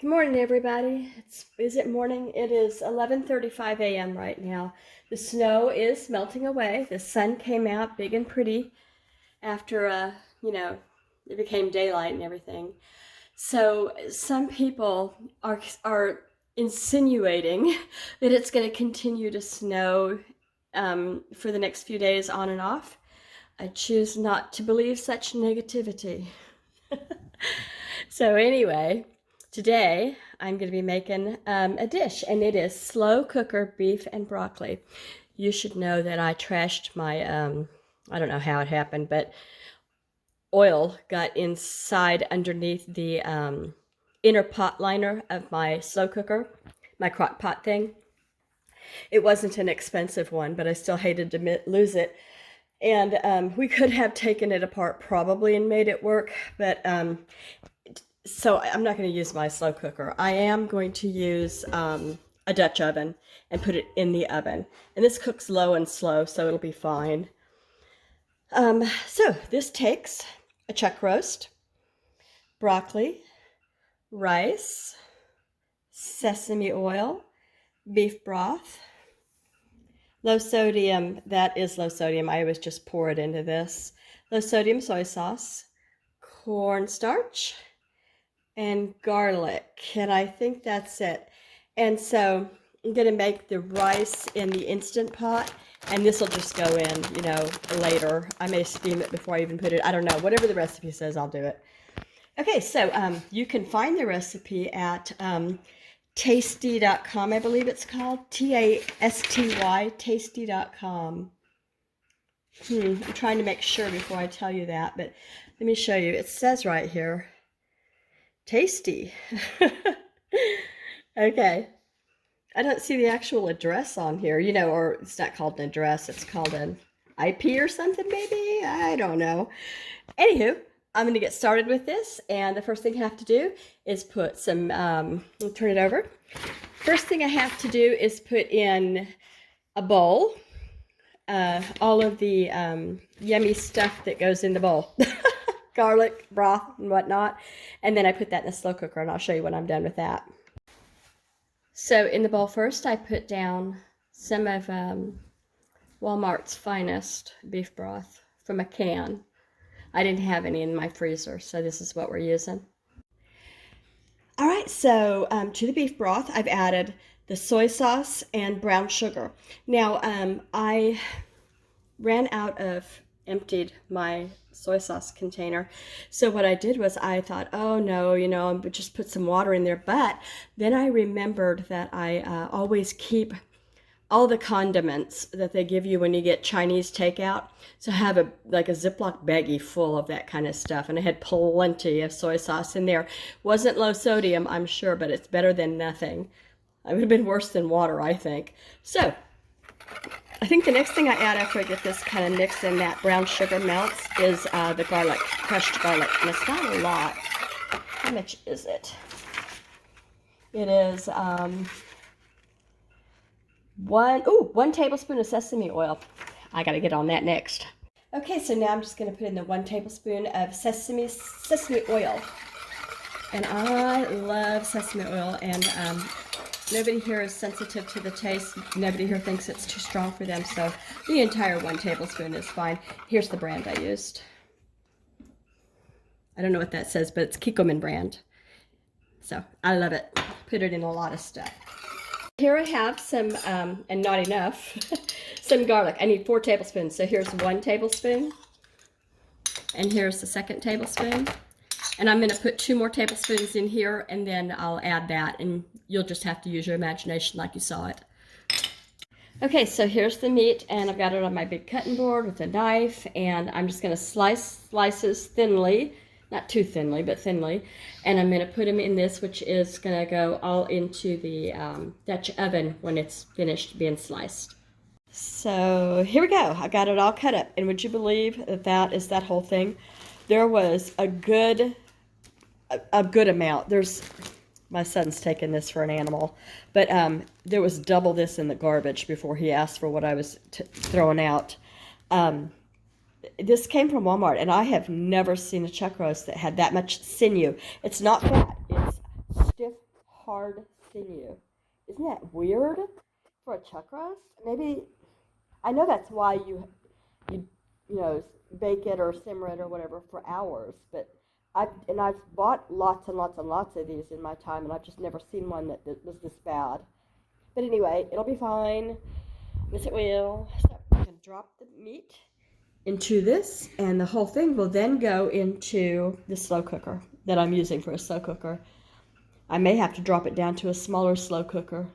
Good morning, everybody. Is it morning? It is 11:35 a.m. right now. The snow is melting away. The sun came out big and pretty after, it became daylight and everything. So some people are insinuating that it's going to continue to snow for the next few days on and off. I choose not to believe such negativity. So anyway, today I'm going to be making a dish, and it is slow cooker beef and broccoli. You should know that I trashed my, I don't know how it happened, but oil got inside underneath the inner pot liner of my slow cooker, my crock pot thing. It wasn't an expensive one, but I still hated to lose it. And we could have taken it apart probably and made it work, but so I'm not going to use my slow cooker. I am going to use a Dutch oven and put it in the oven. And this cooks low and slow, so it'll be fine. So this takes a chuck roast, broccoli, rice, sesame oil, beef broth, low sodium, that is low sodium. I always just pour it into this. Low sodium soy sauce, cornstarch, and garlic, and I think that's it. And so I'm gonna make the rice in the Instant Pot, and this will just go in, later. I may steam it before I even put it. I don't know. Whatever the recipe says, I'll do it. Okay, so you can find the recipe at tasty.com, I believe it's called. Tasty, tasty.com. I'm trying to make sure before I tell you that, but let me show you. It says right here, tasty. Okay. I don't see the actual address on here, or it's not called an address, it's called an IP or something, maybe? I don't know. Anywho, I'm going to get started with this, and the first thing I have to do is put some, turn it over. First thing I have to do is put in a bowl all of the yummy stuff that goes in the bowl. Garlic, broth, and whatnot. And then I put that in the slow cooker, and I'll show you when I'm done with that. So in the bowl first, I put down some of Walmart's Finest beef broth from a can. I didn't have any in my freezer, so this is what we're using. All right, so to the beef broth, I've added the soy sauce and brown sugar. Now, I emptied my soy sauce container. So what I did was I thought, oh no, I would just put some water in there. But then I remembered that I always keep all the condiments that they give you when you get Chinese takeout. So I have a Ziploc baggie full of that kind of stuff. And I had plenty of soy sauce in there. Wasn't low sodium, I'm sure, but it's better than nothing. It would have been worse than water, I think. So I think the next thing I add after I get this kind of mixed and that brown sugar melts is the garlic, crushed garlic. And it's not a lot. How much is it? It is 1 tablespoon of sesame oil. I got to get on that next. Okay, so now I'm just going to put in the 1 tablespoon of sesame oil. And I love sesame oil, and nobody here is sensitive to the taste. Nobody here thinks it's too strong for them, so the entire 1 tablespoon is fine. Here's the brand I used. I don't know what that says, but it's Kikkoman brand. So I love it. Put it in a lot of stuff. Here I have some, and not enough, some garlic. I need 4 tablespoons. So here's 1 tablespoon, and here's the 2nd tablespoon. And I'm going to put 2 more tablespoons in here, and then I'll add that, and you'll just have to use your imagination like you saw it. Okay, so here's the meat, and I've got it on my big cutting board with a knife, and I'm just going to slice slices thinly, not too thinly, but thinly, and I'm going to put them in this, which is going to go all into the Dutch oven when it's finished being sliced. So here we go. I got it all cut up, and would you believe that is that whole thing? There was a good amount. My son's taken this for an animal, but there was double this in the garbage before he asked for what I was throwing out. This came from Walmart, and I have never seen a chuck roast that had that much sinew. It's not fat, it's stiff hard sinew. Isn't that weird for a chuck roast? Maybe, I know that's why you know, bake it or simmer it or whatever for hours, but I've bought lots and lots and lots of these in my time, and I've just never seen one that was this bad. But anyway, it'll be fine. Yes, it will. So I'm going to drop the meat into this, and the whole thing will then go into the slow cooker that I'm using for a slow cooker. I may have to drop it down to a smaller slow cooker.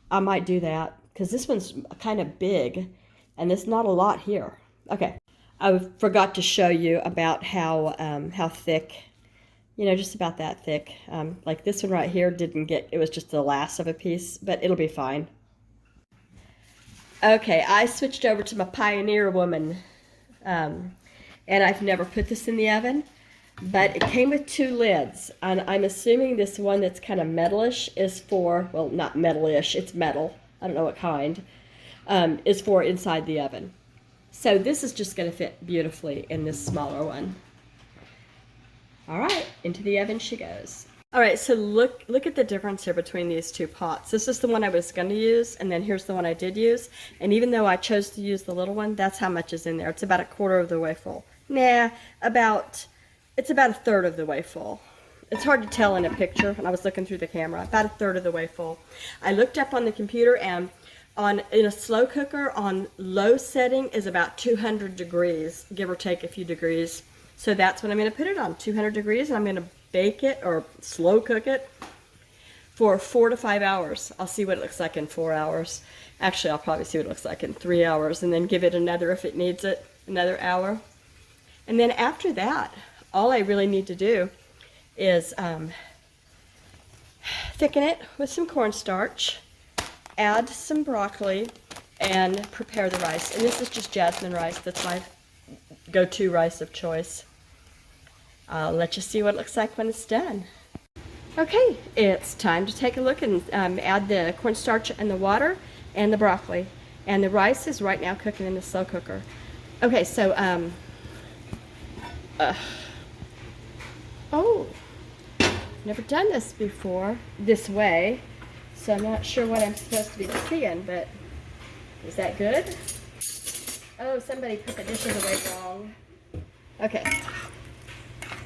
I might do that because this one's kind of big and there's not a lot here. Okay, I forgot to show you about how thick, you know, just about that thick. Like this one right here didn't get, it was just the last of a piece, but it'll be fine. Okay, I switched over to my Pioneer Woman, and I've never put this in the oven, but it came with 2 lids, and I'm assuming this one that's kind of metalish is for, well, not metalish, it's metal, I don't know what kind, is for inside the oven. So this is just going to fit beautifully in this smaller one. All right, into the oven she goes. All right, so look at the difference here between these 2 pots. This is the one I was going to use, and then here's the one I did use. And even though I chose to use the little one, that's how much is in there. It's about 1/4 of the way full. Nah, it's about 1/3 of the way full. It's hard to tell in a picture, and I was looking through the camera. About 1/3 of the way full. I looked up on the computer, and in a slow cooker on low setting is about 200 degrees, give or take a few degrees. So that's what I'm going to put it on, 200 degrees, and I'm going to bake it or slow cook it for 4 to 5 hours. I'll see what it looks like in 4 hours. Actually, I'll probably see what it looks like in 3 hours, and then give it another, if it needs it, another hour. And then after that, all I really need to do is thicken it with some cornstarch, add some broccoli, and prepare the rice. And this is just jasmine rice. That's my go-to rice of choice. I'll let you see what it looks like when it's done. Okay, it's time to take a look and add the cornstarch and the water and the broccoli. And the rice is right now cooking in the slow cooker. Okay, so, oh, never done this before this way, so I'm not sure what I'm supposed to be seeing, but is that good? Oh, somebody put the dishes away wrong. Okay.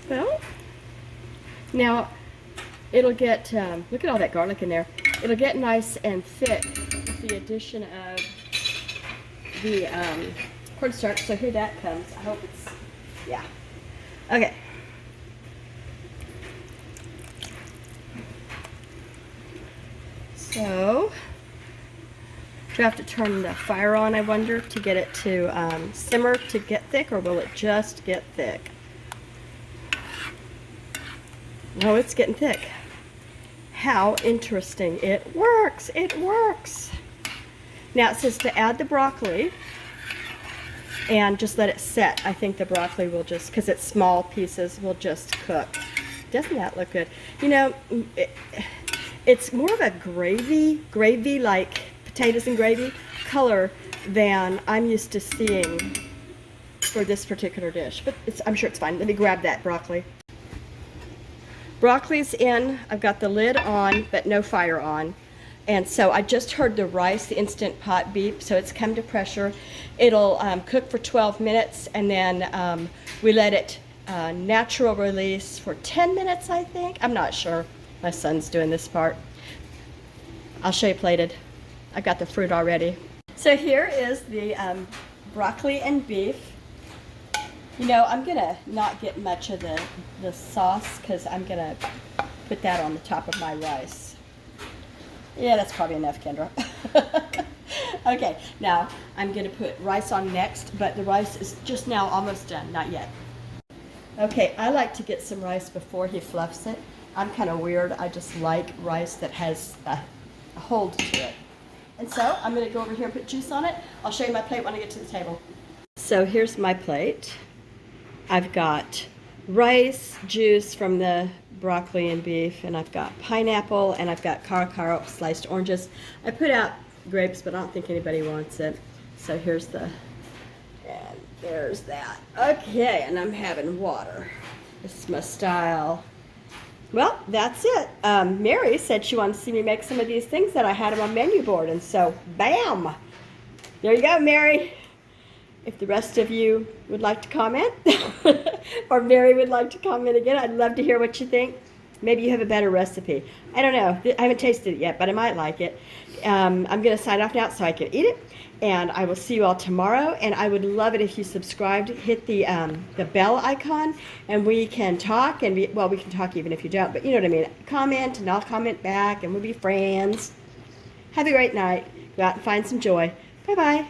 Well, now it'll get, look at all that garlic in there. It'll get nice and thick with the addition of the cornstarch. So here that comes. I hope it's, yeah. Okay. So, do I have to turn the fire on, I wonder, to get it to simmer to get thick, or will it just get thick? No, it's getting thick. How interesting. It works. It works. Now it says to add the broccoli and just let it set. I think the broccoli will just, because it's small pieces, will just cook. Doesn't that look good? You know, it's more of a gravy like potatoes and gravy color than I'm used to seeing for this particular dish. But I'm sure it's fine. Let me grab that broccoli. Broccoli's in. I've got the lid on, but no fire on. And so I just heard the rice, the Instant Pot beep, so it's come to pressure. It'll cook for 12 minutes, and then we let it natural release for 10 minutes, I think. I'm not sure. My son's doing this part. I'll show you plated. I've got the fruit already. So here is the broccoli and beef. You know, I'm gonna not get much of the sauce because I'm gonna put that on the top of my rice. Yeah, that's probably enough, Kendra. Okay, now I'm gonna put rice on next, but the rice is just now almost done, not yet. Okay, I like to get some rice before he fluffs it. I'm kind of weird. I just like rice that has a hold to it. And so I'm gonna go over here and put juice on it. I'll show you my plate when I get to the table. So here's my plate. I've got rice, juice from the broccoli and beef, and I've got pineapple, and I've got caro sliced oranges. I put out grapes, but I don't think anybody wants it. So here's and there's that. Okay, and I'm having water. This is my style. Well, that's it. Mary said she wanted to see me make some of these things that I had on my menu board, and so, bam! There you go, Mary. If the rest of you would like to comment, or Mary would like to comment again, I'd love to hear what you think. Maybe you have a better recipe. I don't know. I haven't tasted it yet, but I might like it. I'm going to sign off now so I can eat it. And I will see you all tomorrow. And I would love it if you subscribed, hit the bell icon, and we can talk. And we can talk even if you don't. But you know what I mean. Comment, and I'll comment back, and we'll be friends. Have a great night. Go out and find some joy. Bye-bye.